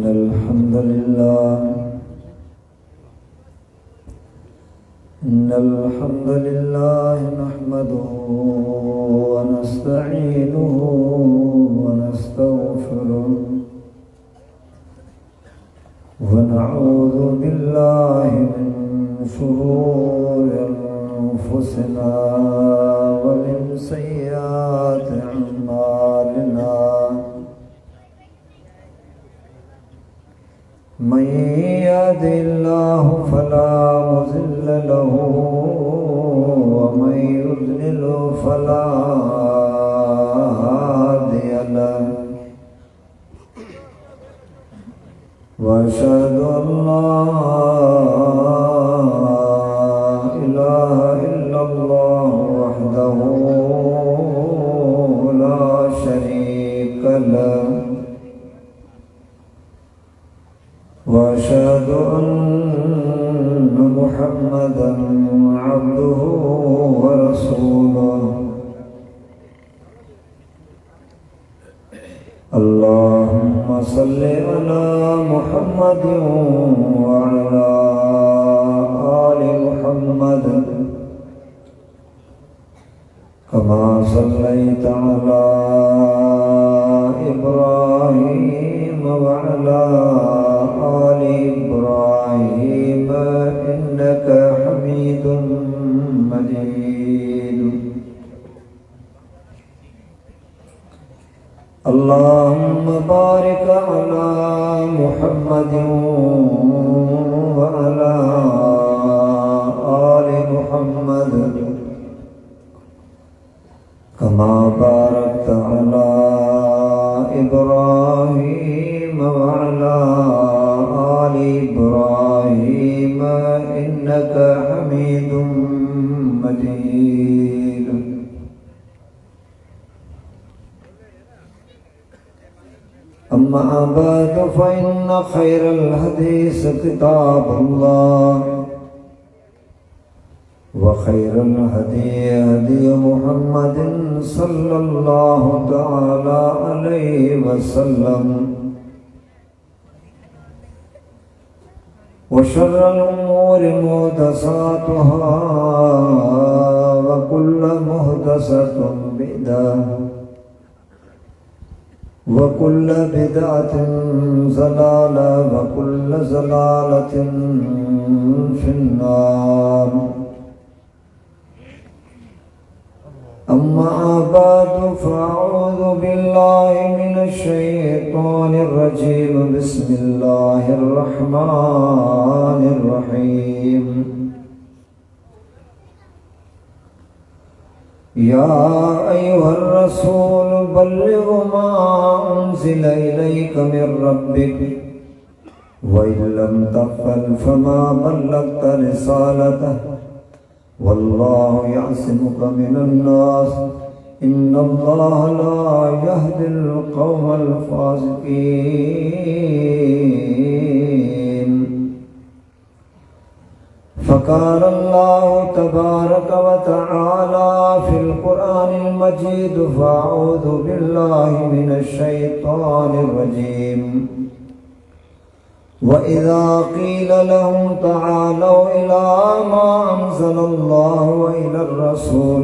إن الحمد لله نحمده ونستعينه ونستغفره ونعوذ بالله من شرور أنفسنا ومن سيئات أعمالنا من يهد الله فلا مضل له ومن يضلل فلا هادي له وأشهد أن لا إله إلا الله وحده لا شريك له وأشهد أن محمدًا عبده ورسوله اللهم صل على محمد وعلى آل محمد كما صليت على إبراهيم وعلى آل إبراهيم إنك حميد مجيد اللهم بارك على محمد وعلى آل محمد كما باركت على إبراهيم وعلى آل إبراهيم إنك حميد مجيد أما بعد فإن خير الحديث كتاب الله وخير الهدي هدي محمد صلى الله تعالى عليه وسلم وشر الأمور محدثاتها وكل محدثة بدعة وكل بدعة ضلالة وكل ضلالة في النار أما بعد فأعوذ بالله من الشيطان الرجيم بسم الله الرحمن الرحيم يا أيها الرسول بلغ ما أنزل إليك من ربك وإن لم تفعل فما بلغت رسالته والله يعصمك من الناس إن الله لا يهدي القوم الفاسقين فقال الله تبارك وتعالى في القرآن المجيد فأعوذ بالله من الشيطان الرجيم وإذا قيل لهم تعالوا إلى ما أنزل الله وإلى الرسول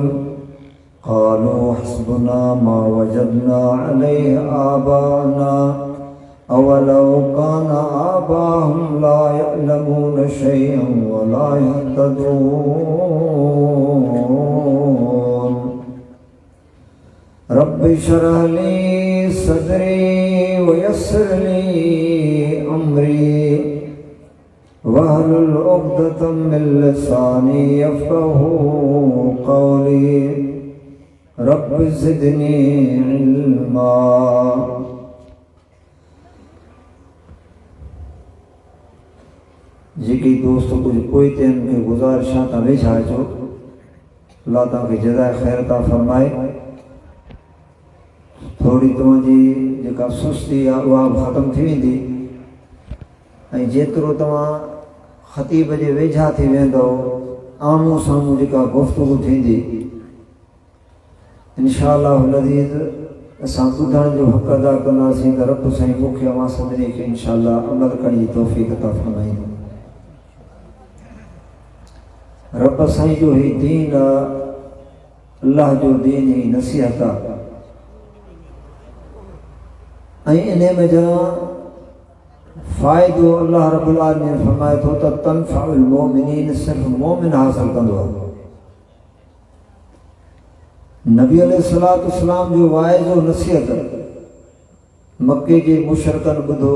قالوا حسبنا ما وجدنا عليه آباءنا أولو كان آباءهم لا يعلمون شيئا ولا يهتدون رب اشرح لي صدري ويسر لي أمري واحلل عقدة من لساني يفقهوا قولي رب زدني علما जेकी दोस्त कुछ कोई तेन के गुजारिशां ता वेझा अचो अल्लाह तव्हांखे जज़ाए ख़ैर ता फरमाए थोड़ी तव्हांजी जेका सुस्ती आहे उहा ख़तमु थी वेंदी ऐं जेतिरो तव्हां ख़तीब जे वेझा थी वेंदव आम्हूं साम्हूं जेका गुफ़्तगू थींदी इंशा अल्लाह लज़ीज़ असां ॿुधण जो हक़ अदा कंदासीं त रब साईं मूंखे अवां सभिनी खे इंशाअल्लाह अमल करण जी तौफ़ीक़ अता फ़रमाईंदो। रब साईं जो ही दीन आहे, अल्लाह जो दीन ही नसीहत आहे। ऐं इन में जा फ़ाइदो अल्लाह रब्बुल आलमीन फरमाए थो त तनफ़उल मोमिनीन, सिर्फ़ मोमिन हासिल कंदो आहे। नबी अलैहिस्सलातु वस्सलाम जो वाइज़ो नसीहत मक्के जे मुशरिकन ॿुधो,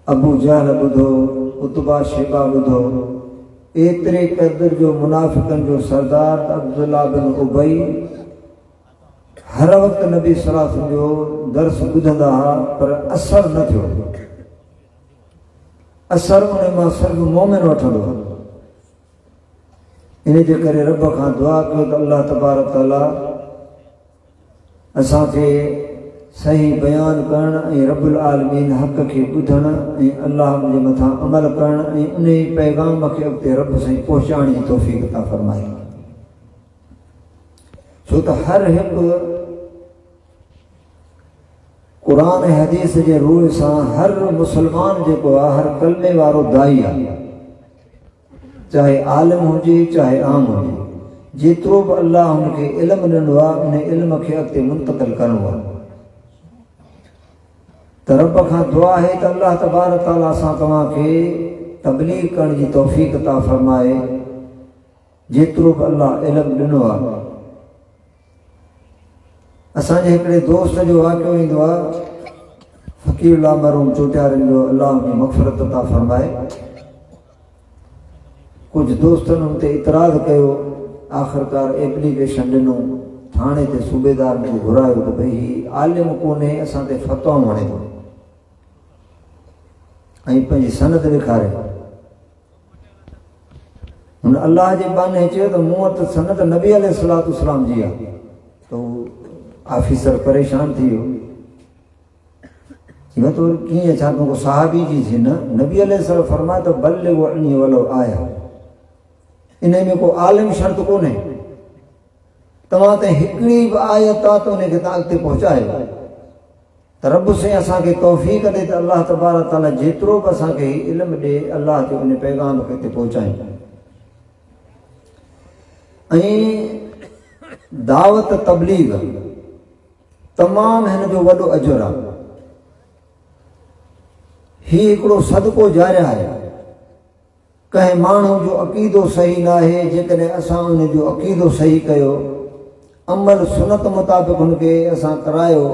अबू जहल ॿुधो, उतबा शेबा ॿुधो, एतिरे क़दर जो मुनाफ़िक़नि जो सरदार अब्दुल्ला बिन उबई हर वक़्तु नबी सल्लल्लाहु अलैहि वसल्लम जो दर्स ॿुधंदा हुआ, पर असर न थियो। असर उन मां सिर्फ़ मोमिन वठंदो हो। इन जे करे रब खां दुआ कयो त अल्लाह तबारक तआला असांखे सही बयान करण ऐं रब्बुल आलमीन हक़ खे ॿुधण ऐं अल्लाह जे मथां अमल करण ऐं उन पैगाम खे अॻिते रब साईं पहुचाइण जी तौफ़ीक़ अता फ़रमाए। छो त हर हिकु क़ुरान ऐं हदीस जे रूह सां हर मुस्लमान जेको आहे, हर कलमे वारो दाई आहे, चाहे आलिम हुजे चाहे आम हुजे। जेतिरो बि अल्लाह हुनखे इल्मु ॾिनो आहे, उन इल्म खे अॻिते मुंतक़िल करिणो आहे। त रब खां दुआ आहे त अल्लाह तबारक तआला असां तव्हांखे तबलीग करण जी तौफ़ीक़ अता फ़रमाए। जेतिरो बि अल्लाह इल्मु ॾिनो आहे। असांजे हिकिड़े दोस्त जो वाक़ियो ईंदो आहे, फ़क़ीरुल्लाह मरहूम चोटियारनि जो, अल्लाह उनजी मग़फ़िरत अता फ़रमाए। कुझु दोस्तनि हुन ते इतराज़ कयो, आख़िरकार एप्लीकेशन ॾिनो, थाणे ते सूबेदार खे घुरायो त भई हीउ आलिम कोन्हे, असां ते फ़तवाऊं हणे थो ऐं पंहिंजी सनद ॾेखारे। हुन अल्लाह जे बहाने चयो त मूं वटि सनद नबी अलैहिस्सलातु वस्सलाम जी आहे। त हू ऑफिसर परेशान थी वियो, चयो त कीअं, छा को सहाबी जी थी न? नबी अलैहिस्सलाम फरमाए त बल्लिग़ अन्नी वलो आया। इन में को आलिम शर्त कोन्हे, तव्हां ते हिकिड़ी बि आयत आहे त उनखे तव्हां अॻिते पहुचायो। त रब साईं असांखे तौफ़ीक़ ॾे त अल्लाह तबारक तआला जेतिरो बि असांखे इल्मु ॾे, अल्लाह ते उन पैगाम खे हिते पहुचायूं। ऐं दावत तबलीग तमामु हिन जो वॾो अजुर आहे। हीउ हिकिड़ो सदको जारिया आहे। कंहिं माण्हू जो अक़ीदो सही न आहे, जेकॾहिं असां उन जो अक़ीदो सही कयो, अमल सुनत मुताबिक़ हुनखे असां करायो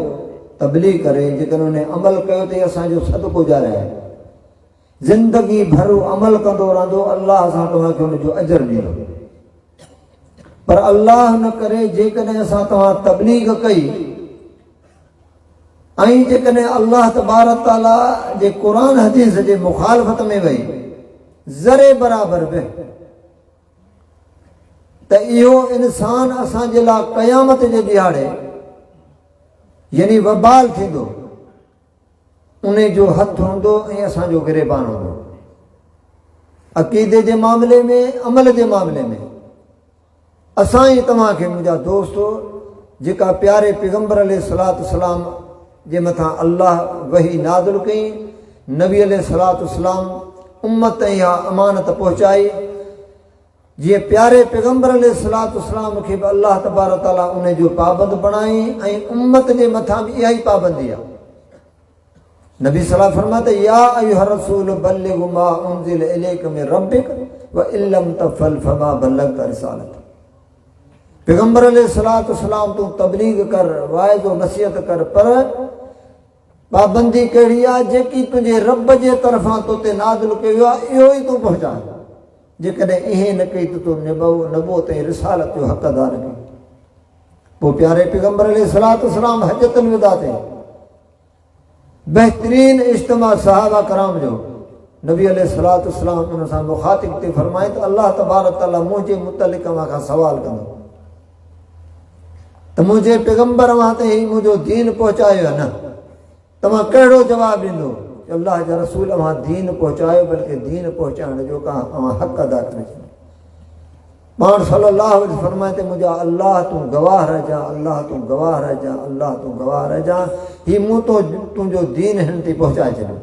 तबलीग करे, जेकॾहिं उन अमल कयो त असांजो सदको जारिया आहे। ज़िंदगी भर अमल कंदो रहंदो, अल्लाह सां तव्हांखे हुनजो अजर ॾींदो। पर अल्लाह न करे जेकॾहिं असां तव्हां तबलीग कई ऐं जेकॾहिं अल्लाह तबारक तआला जे क़ुरान हदीस जे मुखालफ़त में वई ज़रे बराबरि बि, त इहो इंसान असांजे लाइ क़यामत जे ॾियारे यानी वबाल थींदो। उन जो हथु हूंदो ऐं असांजो गिरेबान हूंदो, अक़ीदे जे मामले में, अमल जे मामले में। असां ई तव्हांखे मुंहिंजा दोस्तो, जेका प्यारे पैगंबर अलैहिस्सलातु वस्सलाम जे मथां अल्लाह वही नाज़िल कई, नबी अलैहिस्सलातु वस्सलाम उम्मत इहा अमानत पहुचाई। जीअं प्यारे पैगंबर अलैहिस्सलातु वस्सलाम खे बि अल्लाह तबारक तआला उन जो पाबंद बणाई ऐं उम्मत जे मथां बि इहा ई पाबंदी आहे। नबी सल्लल्लाहु अलैहि वसल्लम फरमाए त या अय्युहर रसूल बल्लिग़ मा उनज़िल इलैका मिन रब्बिक व इल्लम तफ़अल फमा बल्लग़त रिसालत। पैगंबर अलैहिस्सलातु वस्सलाम तूं तबलीग कर, वाइज़ो नसीहत कर, पर पाबंदी कहिड़ी आहे? जेकी तुंहिंजे रब जे तरफ़ां तो ते नाज़िल कयो आहे, इहो ई तूं पहुचाए। जेकॾहिं इहे न कई त तूं नबूवत ऐं रिसालत जो हक़ अदा न कई। पोइ प्यारे पैगंबर अलैहिस्सलातु वस्सलाम हजतुल विदा ते बहितरीन इज्तिमा सहाबा कराम जो, नबी अलैहिस्सलातु वस्सलाम उन सां मुखातिब ते फरमाए त अल्लाह तबारक तआला मुंहिंजे मुतलिक़ मां खां सवाल कंदो त मुंहिंजे पैगंबर मां ते ही मुंहिंजो दीन पहुचायो आहे न? तव्हां कहिड़ो जवाबु ॾींदो? अल्लाह जा रसूल अवां दीन पहुचायो, बल्कि दीन पहुचाइण जो का अवां हक़ अदा करे छॾियो। पाण सल्लल्लाहु अलैहि वसल्लम फरमाए ते मुंहिंजा अल्लाह तूं गवाह रहिजा, अल्लाह तूं गवाह रहिजा, अल्लाह तूं गवाह रहिजा। ही मूं तो तुंहिंजो दीन हिन ते पहुचाए छॾियो।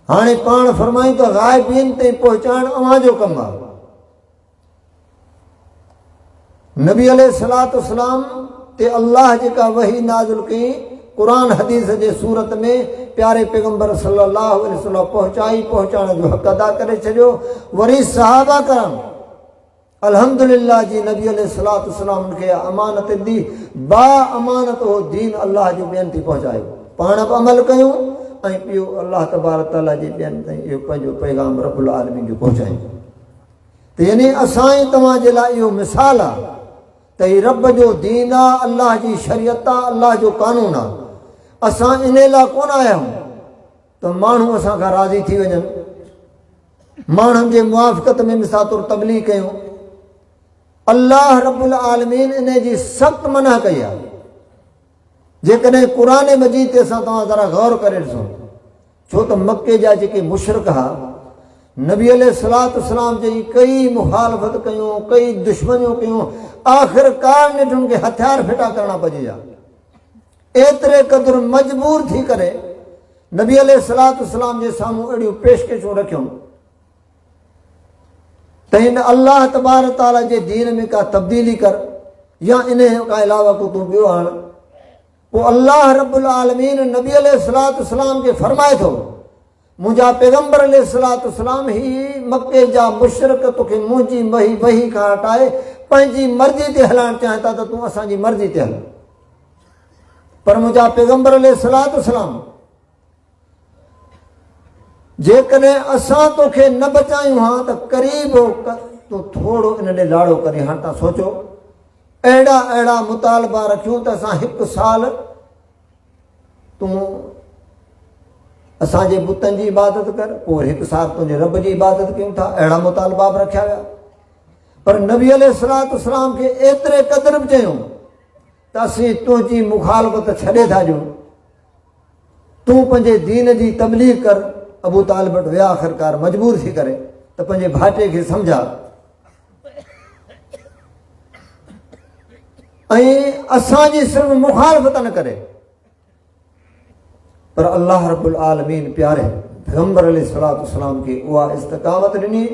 हाणे पाण फरमायूं त ग़ाइबीन ताईं पहुचाइणु अव्हां जो कमु आहे। नबी अलैहिस्सलाम ते अल्लाह जेका वही नाज़िल कई क़ुरान हदीस जे सूरत में प्यारे पैगंबर सल्लल्लाहु अलैहि वसल्लम पहुचाइण जो हक़ अदा करे छॾियो। वरी सहाबा करम अल्हम्दुलिल्लाह जी नबी अलैहिस्सलाम खे अमानत दी, बा अमानत हो दीन अल्लाह जो ॿियनि ते पहुचायो। पाण बि अमल कयूं ऐं ॿियो अल्लाह तबारक तआला जे ॿियनि ताईं इहो पंहिंजो पैगाम रब्बुल आलमीन जो पहुचायूं। त यानी असां ऐं तव्हां जे लाइ इहो मिसाल आहे त हीउ रब जो दीन आहे, अल्लाह जी शरीयत आहे, अल्लाह जो कानून आहे। असां इन लाइ कोन आया आहियूं त माण्हू असां खां राज़ी थी वञनि, माण्हुनि जे मुआफ़क़त में मिसाल तौरु तबलीग कयूं। अल्लाह रब्बुल आलमीन इन जी सख़्त मना कई आहे। जेकॾहिं क़ुरान मजीद ते असां तव्हां ज़रा गौर करे ॾिसो, छो त मके जा जेके मुशरिक हुआ नबी अलैहिस्सलाम जी कई मुखालफ़त कयूं, कई दुश्मनियूं कयूं, आख़िरकार ने उनके हथियार फिटा करना पइजी विया। एतिरे क़दुरु मजबूर थी करे नबी अलैहिस्सलाम जे साम्हूं अहिड़ियूं पेशकशूं रखियूं त हिन अल्लाह तबारक तआला जे दीन में का तब्दीली कर या इन खां अलावा को तूं ॿियो आण। पोइ अल्लाह रब्बुल आलमीन नबी अलैहिस्सलाम खे फरमाए थो, मुंहिंजा पैगंबर अलैहिस्सलाम ही मके जा मुशरिक तोखे मुंहिंजी वही खां हटाए पंहिंजी मर्ज़ी ते हलाइण चाहिनि था त तूं असांजी मर्ज़ी ते हल। पर मुंहिंजा पैगंबर अलैहिस्सलाम जेकॾहिं असां तोखे न बचायूं हा त क़रीब तूं थोरो इन ॾे लाड़ो करे। हाणे तव्हां सोचो, अहिड़ा मुतालबा रखियूं त असां 1 साल तूं असांजे बुतनि जी इबादत कर, पोइ 1 साल तुंहिंजे रब जी इबादत कयूं था। अहिड़ा मुतालबा बि रखिया विया। पर नबी अलैहिस्सलाम खे एतिरे क़दुरु बि चयूं त असीं तुंहिंजी मुखालफ़त छॾे था ॾियूं, तूं पंहिंजे दीन जी तबलीग कर। अबू तालिब वटि विया आख़िरकार मजबूर थी करे त पंहिंजे भाइटे खे सम्झा ऐं असांजी सिर्फ़ु मुखालफ़त न करे। पर अल्लाह रब्बुल आलमीन प्यारे पैगंबर अलैहिस्सलाम खे उहा इस्तक़ामत ॾिनी।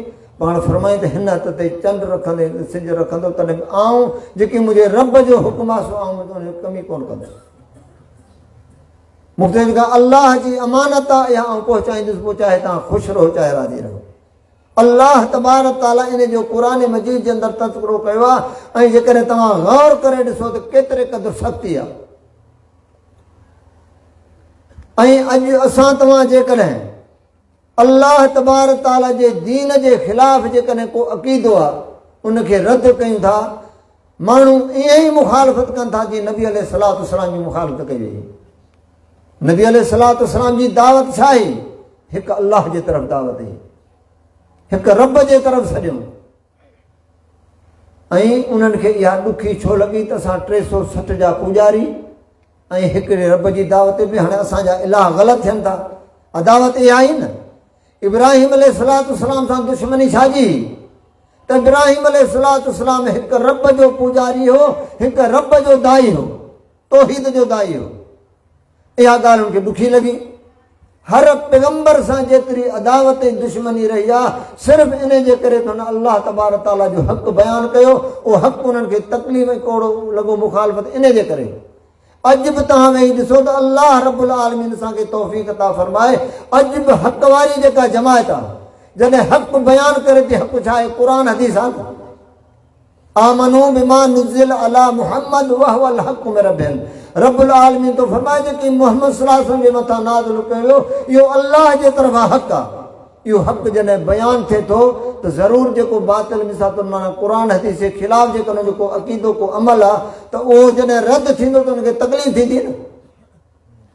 पाण फरमाई त हिन हथ ते चंड रखंदे सिज रखंदो तॾहिं आऊं जेकी मुंहिंजे रब जो हुकुम आहे सो आऊं कमी कोन कंदुसि। मूंखे जेका अल्लाह जी अमानत आहे इहा आऊं पहुचाईंदुसि, पोइ चाहे तव्हां ख़ुशि रहो चाहे राज़ी रहो। अल्लाह तबारक तआला इन जो क़ुरान मजीद जे अंदरि तज़किरो कयो आहे। ऐं जेकॾहिं तव्हां गौर करे ॾिसो त केतिरे क़दुरु सख़्ती आहे। ऐं अॼु असां तव्हां जेकॾहिं अल्लाह तबारक तआला जे दीन जे ख़िलाफ़ जेकॾहिं को अक़ीदो आहे उनखे रद्द कयूं था, माण्हू ईअं ई मुखालफ़त कनि था जीअं नबी अलैहिस्सलाम जी मुखालफ़त कई वई। नबी अलैहिस्सलाम जी दावत छा आहे? हिकु अल्लाह जे तरफ़ दावत हुई, हिकु रब जे तरफ़ सॼो। ऐं उन्हनि खे इहा ॾुखी छो लॻी त असां 360 जा पुॼारी ऐं हिकिड़े रब जी दावत में हाणे असांजा इलाह ग़लति थियनि था। दावत इहा ई न। इब्राहिम अलैहिस्सलाम सां दुश्मनी छाजी त इब्राहिम अलैहिस्सलाम हिकु रब जो पुॼारी हो, हिकु रब जो दाई हो, तौहीद जो दाई हो। इहा ॻाल्हि हुनखे ॾुखी लॻी। हर पैगंबर सां जेतिरी अदावत ऐं दुश्मनी रही आहे सिर्फ़ु इन जे करे त हुन अल्लाह तबारक तआला जो हक़ बयानु कयो। उहो हक़ उन्हनि खे तकलीफ़ ऐं कोड़ो लॻो मुखालफ़त इन जे करे। अॼु बि तव्हां वेही ॾिसो त अल्लाह रब्बुल आलमीन असांखे तौफ़ीक़ अता फ़रमाए। अॼु बि हक़ वारी जेका जमायत आहे जॾहिं हक़ बयानु करे थी, हक़ छा आहे? क़ुरान हदीस आहे। आमनू बिमा नुज़िल अला मुहम्मद वहुवल हक़्क़ु मिन रब्बिहिम। रब्बुल आलमीन तो फरमाए कि मोहम्मद सल्लल्लाहु अलैहि वसल्लम जे मथां नाज़िल कयो इहो अल्लाह जे तरफ़ां हक़ आहे। इहो हक़ जॾहिं बयानु थिए थो त ज़रूरु जेको बातिल मिसाल त माना क़ुरान हदीस जे ख़िलाफ़ जेको हुनजो को अक़ीदो को अमल आहे त उहो जॾहिं रद्द थींदो त हुनखे तकलीफ़ थींदी न।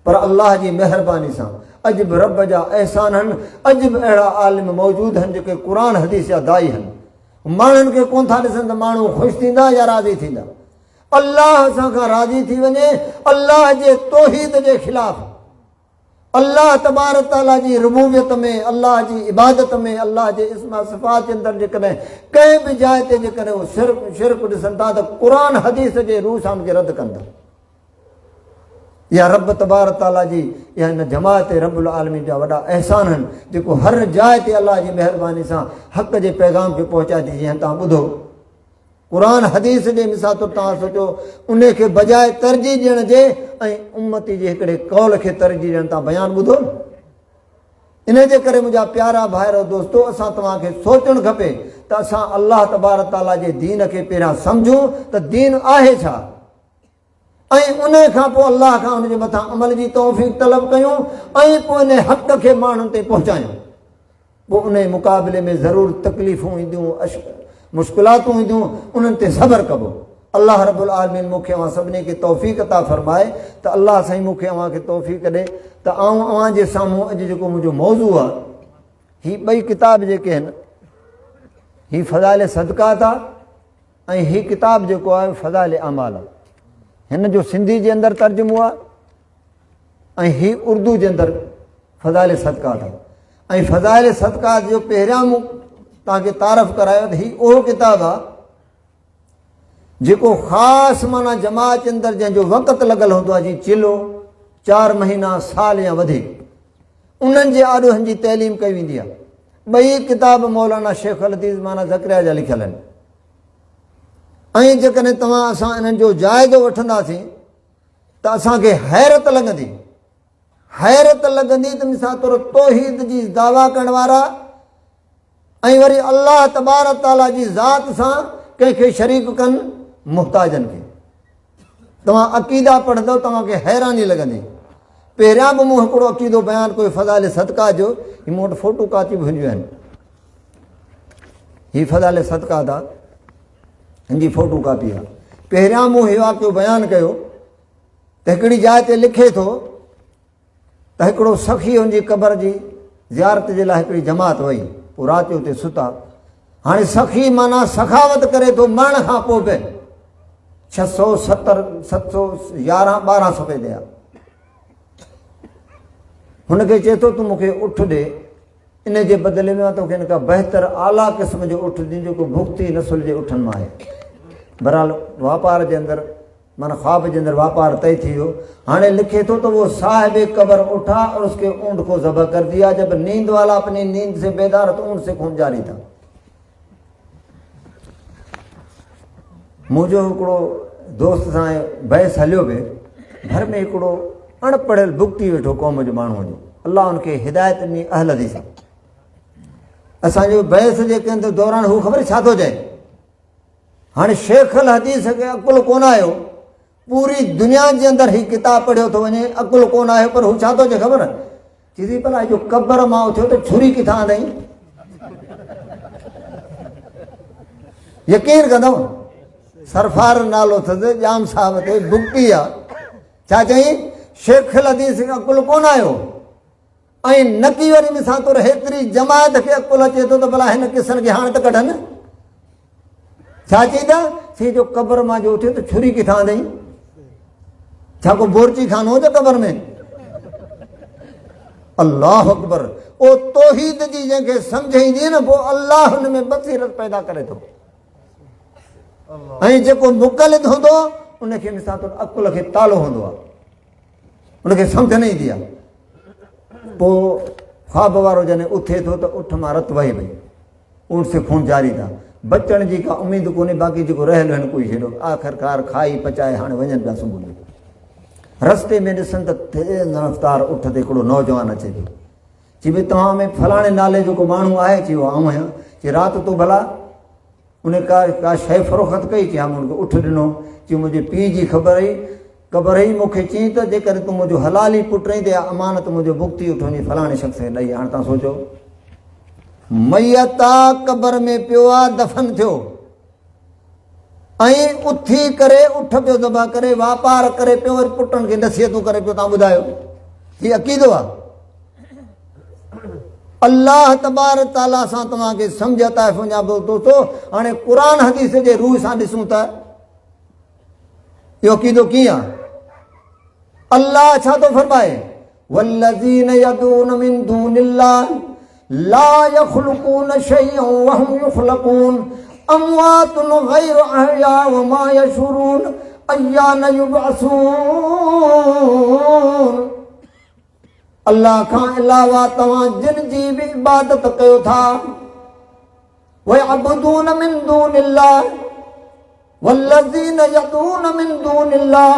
पर अल्लाह जी महिरबानी सां अॼु बि रब जा अहसान आहिनि। अॼु बि अहिड़ा आलिम मौजूदु आहिनि जेके क़ुरान हदीस जा दाई आहिनि। माण्हुनि खे कोन था ॾिसनि त माण्हू ख़ुशि थींदा या राज़ी थींदा। अल्लाह असां खां राज़ी थी वञे, अल्लाह जे तौहीद जे ख़िलाफ़ अल्लाह तबारक ताला जी रुबूबियत में, अल्लाह जी इबादत में, अल्लाह जे इस्मा सिफ़ात जे अंदरि जेकॾहिं कंहिं बि जाइ ते जेकॾहिं उहो शिरक ॾिसनि था त क़ुर हदीस जे रूह सां उनखे रद्द कंदा। इहा रब तबारक ताला जी इहा हिन जमात रब्बुल आलमीन जा वॾा अहसान आहिनि जेको हर जाइ ते अल्लाह जी महिरबानी सां हक़ जे पैगाम खे पहुचाए थी। जीअं तव्हां ॿुधो क़ुर हदीस जे मिसाल तौरु तव्हां सोचो उन खे बजाए तरजीह ॾियण जे ऐं उम्मती जे हिकिड़े कौल खे तरजीह ॾियण, तव्हां बयानु ॿुधो। इन जे करे मुंहिंजा प्यारा भाइर दोस्तो, असां तव्हांखे सोचणु खपे त असां अल्लाह तबारक ताला जे दीन खे पहिरियां सम्झूं त दीन आहे छा, ऐं उन खां पोइ अल्लाह खां उनजे मथां अमल जी तौफ़ीक़ तलब कयूं ऐं पोइ इन हक़ खे माण्हुनि ते पहुचायूं। पोइ उन मुक़ाबले में ज़रूरु तकलीफ़ूं ईंदियूं, मुश्किलातूं ईंदियूं, उन्हनि ते सब्र कबो। अल्लाह रब्बुल आलमीन मूंखे अवां सभिनी खे तौफ़ीक़ अता फ़रमाए त अल्लाह साईं मूंखे अव्हां खे तौफ़ीक़ ॾे त आऊं अव्हां जे साम्हूं अॼु जेको मुंहिंजो मौज़ू आहे, हीअ ॿई किताब जेके आहिनि, हीअ फ़ज़ाइल सदक़ात आहे ऐं हीअ किताब जेको आहे फ़ज़ाइल अमाल आहे। हिन जो सिंधी जे अंदरि तर्जुमो आहे ऐं हीअ उर्दू जे अंदरि फ़ज़ाइल सदक़ात आहे। ऐं फ़ज़ाइल सदक़ात जो पहिरियां मूं तव्हांखे तारफ़ करायो त हीअ उहो किताबु आहे जेको ख़ासि माना जमात जे अंदरि जंहिंजो वक़्तु लॻल हूंदो आहे, जीअं चिलो 4 महीना साल या वधीक, उन्हनि जे आॾोहनि जी तइलीम कई वेंदी आहे। ॿई किताब मौलाना शेख अल हदीस माना ज़करिया जा लिखियल आहिनि। ऐं जेकॾहिं तव्हां असां इन्हनि जो जाइज़ो वठंदासीं त असांखे हैरत लॻंदी त मिसाल तौरु तौहीद जी दावा करण वारा ऐं वरी अल्लाह तबारक ताला जी ज़ात सां कंहिंखे शरीक कनि मुहताजनि खे। तव्हां अक़ीदा पढ़ंदव तव्हांखे हैरानी लॻंदी। पहिरियां बि मूं हिकिड़ो अक़ीदो बयानु कयो फ़ज़ाइल सदक़ात जो, हीअ मूं वटि फ़ोटो कापी बि हूंदियूं आहिनि। हीअ फ़ज़ाइल सदक़ात आहे, हिन जी फ़ोटो कापी आहे। पहिरियां मूं इहो वाक़ियो बयानु कयो त हिकिड़ी जाइ ते लिखे थो त हिकिड़ो सखी हुनजी क़बर जी ज़ियारत जे लाइ हिकिड़ी जमात वई, पोइ राति जो उते सुता। हाणे सखी माना सखावत करे थो मरण खां पोइ बि 670 711 12 सफ़े ते आहे। हुनखे चए थो तूं मूंखे उठ ॾे, इन जे बदिले में तोखे हिन खां बहितर आला क़िस्म जो उठ ॾी जेको भुगती नसुल जे उठनि मां आहे। बहरहाल वापार जे अंदरि माना ख्वाब जे अंदरि वापार तय थी वियो। हाणे लिखे थो तो वो साहिब कब्र उठा और उसके ऊँट को ज़बह कर दिया। जब नींद वाला अपनी नींद से बेदार तो ऊँट से खून जारी था। मुंहिंजो हिकिड़ो दोस्त सां बहस हलियो पिए, घर में हिकिड़ो अणपढ़ियल भुगती वेठो क़ौम जो माण्हू हुजे, अलाह हुनखे हिदायत ॾिनी अहल हदीस। असांजो बहस जे कंदे दौरान हू ख़बर छा थो चए, हाणे शेख अल हदीस खे अकुल कोन आयो, पूरी दुनिया जे अंदरि हीउ किताब पढ़ियो थो वञे, अकुल कोन आयो, पर हू छा थो चए ख़बर, चई भला जो क़बर मां उथियो त छुरी किथां आंदई। यकीन कंदव सरफार नालो अथसि, जाम साहब ते भुगती आहे। छा चई, शेख अल हदीस खे अकुल कोन आयो ऐं नकी वरी मिसाल तौरु हेतिरी जमात खे अकुल अचे थो त भला हिन किसनि खे हाणे त कढनि। छा चई था, सी जो क़बर मां जो उथियो त छुरी किथां आंदई, छा को बोरची खानो हो क़बर में। अल्लाह अकबर। ओ तौहीद जी जंहिंखे सम्झ ईंदी न, पोइ अल्लाह हुन में बसीरत पैदा करे थो। ऐं जेको मुक़लिद हूंदो उनखे मिसाल तौरु अकुल खे तालो हूंदो आहे, उनखे सम्झ न ईंदी आहे। पोइ ख्वाब वारो जॾहिं उथे थो त उठ मां रत वही पई, ऊँट से खून जारी था। बचण जी का उमेद कोन्हे, बाक़ी जेको रहियल आहिनि कोई छॾो। आख़िरकार खाई पचाए हाणे वञनि पिया सुबुह जो। रस्ते में ॾिसनि त तेज़ रफ़्तार उठ ते हिकिड़ो नौजवान अचे थो। चई भई तव्हां में फलाणे नाले जो को माण्हू आहे? चयो आऊं आहियां। चई राति तूं भला उन का शइ फ़रोख़्त कई? चई हा, मूं उठ ॾिनो। चई मुंहिंजे पीउ जी ख़बर ई मूंखे चई त जेकर तूं मुंहिंजो हलाली पुट रही त अमानत मुंहिंजो भुगती उठ वञी फलाणे शख़्स खे ॾेई। हाणे तव्हां सोचो, मैयत क़बर में पियो आहे, दफ़न थियो ऐं उथी करे उठ पियो ज़बह करे वापार करे पियो, वरी पुटनि खे नसीहतूं करे पियो। तव्हां ॿुधायो हीअ अक़ीदो आहे? अल्लाह तबारक ताला सां तव्हांखे सम्झ अता वञा दोस्तो। हाणे क़ुर हदीस जे रूह सां ॾिसूं त इहो अक़ीदो कीअं आहे। अल्लाह छा थो फरमाए, वल्लज़ीन यदून मिन दूनिल्लाह ला यख़्लुक़ून शैअन वहुम युख़्लक़ून अमवातुन ग़ैरु अहया वमा यशऊरून अय्यान युबअसून। अल्लाह खां अलावा तव्हां जिन जी बि इबादत कयो था वयअबुदून मिन दूनिल्लाह वल्लज़ीन यदून मिन दूनिल्लाह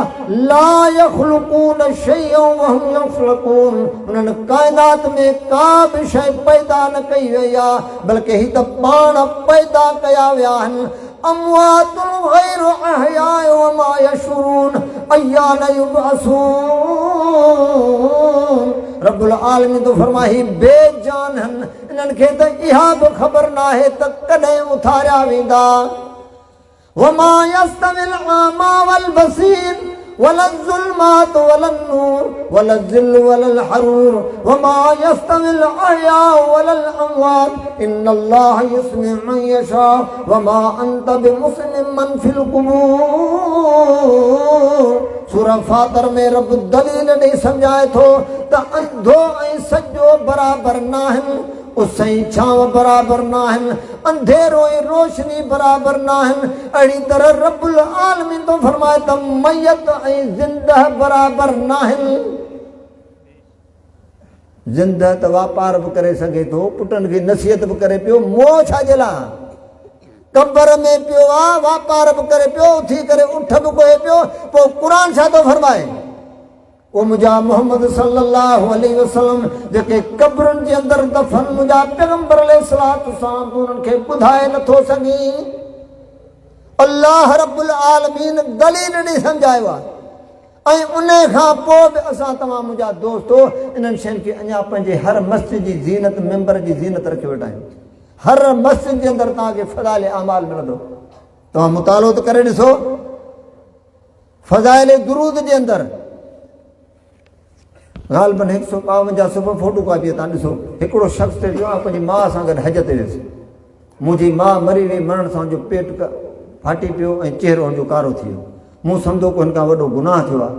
ला यख़्लुक़ून शैअन वहुम युख़्लक़ून। उन्हनि काइनात में का बि शइ पैदा न कई वई आहे बल्कि ही त पाण पैदा कया विया आहिनि। अमवातुन ग़ैरु अहया वमा यशऊरून अय्यान युबअसून। रब्बुल आलमीन तो फरमाई बेजान आहिनि, इन्हनि खे त इहा बि ख़बर नाहे त कॾहिं उथारिया वेंदा। वमा यस्तविल आमा वल बसीर वलल ज़ुल्मात वलन नूर वलल ज़िल्लु वलल हरूर वमा यस्तविल अहया वलल अमवात इन्नल्लाह युस्मिउ मन यशा वमा अंत बिमुस्मिउ मन फिल क़ुबूर। सूरह फातिर में रब दलील ॾेई सम्झाए थो त अंधो ऐं सॼो बराबर न आहिनि, उस ऐं छांव बराबर न आहिनि, अंधेरो ऐं रोशनी बराबर न आहिनि। अहिड़ी तरह रब्बुल आलमीन तो फरमाए त मयत ऐं ज़िंदह बराबर न आहिनि। ज़िंदह त वापार बि करे सघे थो, पुटनि खे नसीहत बि करे पियो, मोह छाजे लाइ? कब्र में पियो आहे, वापार बि करे पियो, उथी करे उठ बि कोहे पियो। पोइ क़ुर छा थो फरमाए? ओ मुंहिंजा मोहम्मद सल्लल्लाहु अलैहि वसल्लम जेके कब्रुनि जे अंदरि दफ़न मुंहिंजा पैगंबर अलैहिस्सलातु वस्सलाम उन्हनि खे ॿुधाए नथो सघी। अल्लाह रब्बुल आलमीन दलील ॾेई सम्झायो आहे। ऐं उन खां पोइ बि असां तव्हां मुंहिंजा दोस्तो इन्हनि शयुनि खे अञा पंहिंजे हर मस्जिद जी ज़ीनत मेंबर जी ज़ीनत रखी वेठा आहियूं। हर मस्जिद जे अंदरि तव्हांखे फ़ज़ाइल अमाल मिलंदो। तव्हां मुतालो त करे ॾिसो फ़ज़ाइल दुरूद जे अंदरि ग़ालिबन 152 सुबुह फोटो कॉपी तव्हां ॾिसो। हिकिड़ो शख़्स ते वियो आहे, पंहिंजी माउ सां गॾु हज ते वियुसि। मुंहिंजी माउ मरी वई, मरण सां जो पेट फाटी पियो ऐं चहिरो हुनजो कारो थी वियो। मूं सम्झो को हिन खां वॾो गुनाह थियो आहे।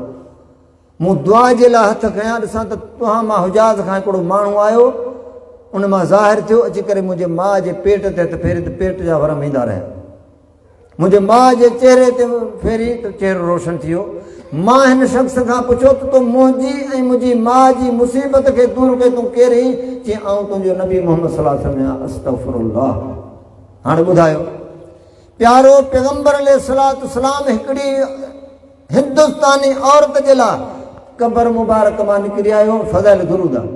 मूं दुआ जे लाइ हथ खयां, ॾिसां त तव्हां मां हुजाज़ खां हिकिड़ो माण्हू आयो, उन मां ज़ाहिर थियो, अची करे मुंहिंजे माउ जे पेट ते हथ फेरी त पेट जा वर ईंदा रहिया। मुंहिंजे माउ जे चहिरे ते फेरी त चहिरो रोशन थी वियो। मां हिन शख़्स खां पुछो त तूं मुंहिंजी ऐं मुंहिंजी माउ जी मुसीबत खे दूर कई, तूं केरु आहीं? चई आउं तुंहिंजो नबी मोहम्मद सल्लल्लाहु अलैहि वसल्लम। अस्तग़फिरुल्लाह। हाणे ॿुधायो, प्यारो पैगंबर अलैहिस्सलातु वस्सलाम हिकिड़ी हिंदुस्तानी औरत जे लाइ कब्र मुबारक मां निकिरी आयो, फ़ज़ाइल दुरूद आहे।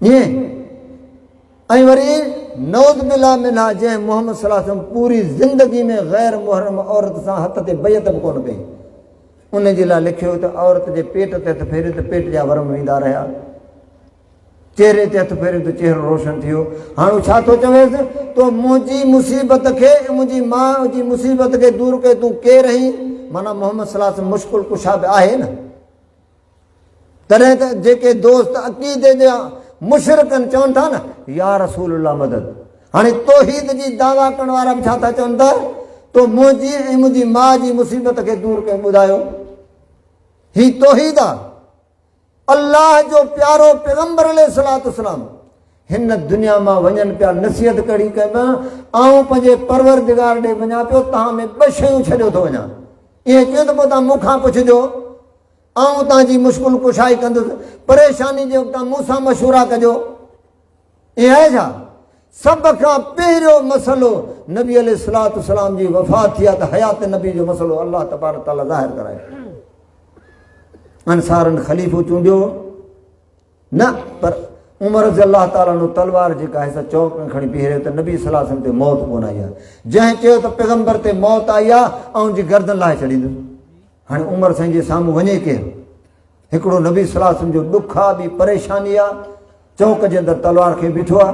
ईअं ऐं वरी नौज़ बिल्लाह मिन्हा जंहिं मोहम्मद सल्लल्लाहु अलैहि वसल्लम पूरी ज़िंदगी में ग़ैर मुहर्रम औरत सां हथ ते बैत बि कोन कई, उन जे लाइ लिखियो त औरत जे पेट ते हथ फेरियो त पेट जा वरम वेंदा रहिया, चहिरे ते हथ फेरियो त चहिरो रोशन थी वियो। हाणे छा थो चवेसि? तो मुंहिंजी मुसीबत खे, मुंहिंजी माउ जी मुसीबत खे दूर कई, तूं केरु आहीं? माना मोहम्मद सल्लल्लाहु अलैहि वसल्लम मुश्किल कुशा बि आहे न। तॾहिं त जेके दोस्त अक़ीदे जा मुशरिकनि चवनि था न या रसूलुल्लाह मदद। हाणे तौहीद जी दावा करण वारा बि छा था चवनि था? तो मुंहिंजी ऐं मुंहिंजी माउ जी मुसीबत खे दूर कयो। ॿुधायो, ही तौहीद आहे। अल्लाह जो प्यारो पैगंबर अलैहिस्सलातु वस्सलाम हिन दुनिया मां वञनि पिया, नसीहत कड़ी कई पिया, आउं पंहिंजे परवरदिगार ॾे वञा पियो, तव्हां में ॿ शयूं छॾियो थो वञा। ईअं चयो त पोइ तव्हां मूंखां पुछिजो, आउं तव्हांजी मुश्किल कुशाई कंदुसि, परेशानी जे वक़्तु मूंसां मशवरा कजो। ईअं आहे छा? सभ खां पहिरियों मसइलो नबी अलैहिस्सलातु वस्सलाम जी वफ़ात थी आहे त हयात नबी जो मसइलो अल्लाह तबारक तआला ज़ाहिर करायो। अंसारनि ख़लीफ़ो चूंडियो न, पर उमर रज़ी अल्लाह ताला नो तलवार जेका आहे सा चौक में खणी बीहरियो त नबी सल्लल्लाहु अलैहि वसल्लम ते मौत कोन आई आहे। जंहिं चयो त पैगंबर ते मौत आई आहे, ऐं जी गर्दन लाहे छॾींदुसि। हाणे उमर साईं जे साम्हूं वञे केरु? हिकिड़ो नबी सल्लल्लाहु अलैहि वसल्लम जो ॾुख आहे, ॿी परेशानी आहे, चौक जे अंदरि तलवार खे बीठो आहे।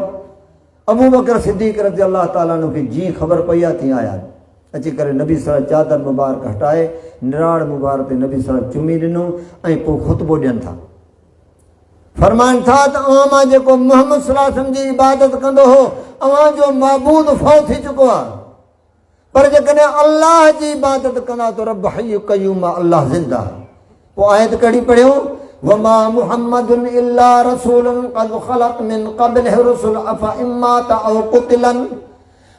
अबू बकर सिद्दीक़ रज़ी अल्लाह ताला खे जीअं ख़बर पई आहे तीअं आया, अची करे नबी सल्लल्लाहु अलैहि वसल्लम चादर मुबारक हटाए निराड़ मुबारक ते नबी सल्लल्लाहु अलैहि वसल्लम चुमी ॾिनो ऐं पोइ ख़ुतबो ॾियनि था। फरमाइनि था त अवां मां जेको मोहम्मद सल्लल्लाहु अलैहि वसल्लम जी इबादत कंदो हो, अवां जो महबूद फ़ौत थी चुको आहे, पर जेकॾहिं अल्लाह जी इबादत कंदा त रब हय्यु क़य्यूम, अल्लाह ज़िंदा। पोइ आयत कहिड़ी पढ़ियो? वमा मुहम्मदुन इल्ला रसूलुन क़द ख़लत मिन क़ब्लिहि रुसुल अफ़ा इम्मात औ क़ुतिलन।